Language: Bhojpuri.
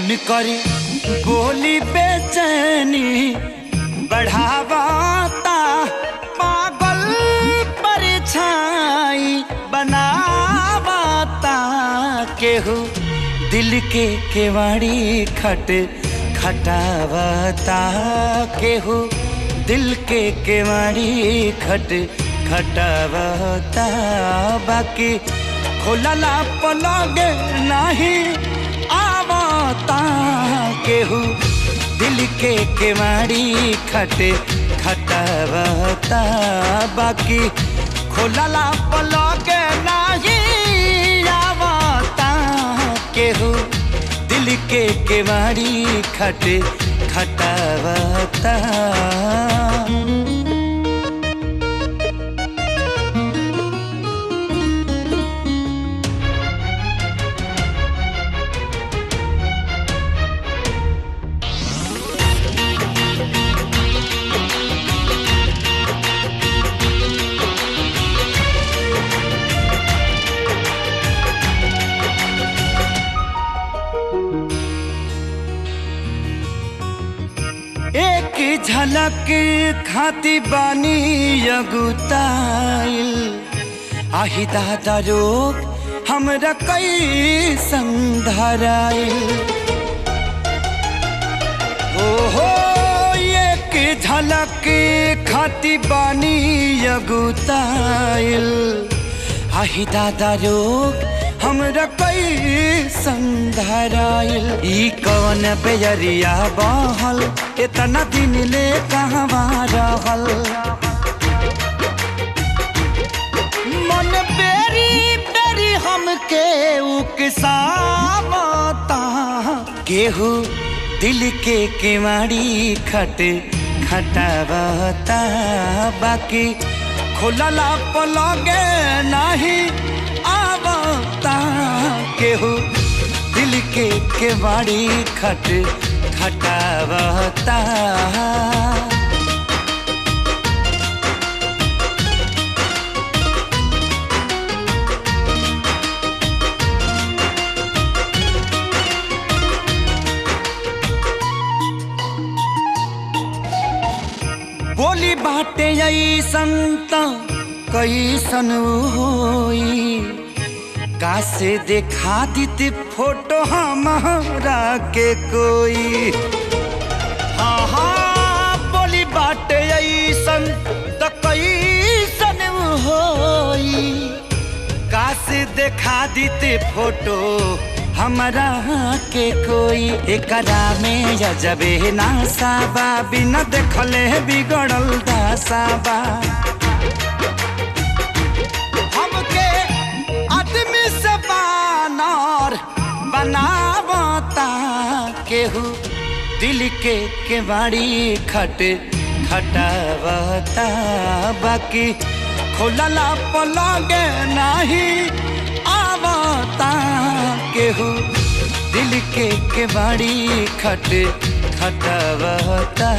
उनकरी बोली बेचैनी बढ़ावाता, पागल परछाई बनावाता। केहू दिल के केवाड़ी खटावता, केहू दिल के केवाड़ी खटावता। बाकी खोलला पलग नहीं आवता, केहू दिल के केवाड़ी खटावता। बाकी खोलला पलग नहीं आवता, केहू दिल के केवाड़ी खटावता। एक झलक खाती बानी अगुताइल, आही दादा रोग हमरा कई संधराइल। हो एक झलक खाती बानी अगुताइल, आही दादा रोग हमरा कई संधराइल। ई कौन बेजरिया बहल इतना दिन ले कहवा रहल, मन बेरी बेरी हमके उकसावता। केहू दिल के केवाड़ी खटावता, बाकी खोलला पलग नहीं आवता। केहू दिल के केवाड़ी खटावता। बोली बाटे ऐसन त कैसन होई, कासे देखा दीती फोटो हमारा के कोई। हाँ बोली बाटे ऐसन त कैसन होई, कासे देखा दीती फोटो हमरा के कोई। एकरा में जबे नासाबा, बिना देखले बिगड़ल दासाबा। हमके आदमी से बानर बनावता, केहू दिल के केवाड़ी खटावता। बाकी खोलला पलग नहीं आवता, केहू दिल के केवाड़ी खटावता।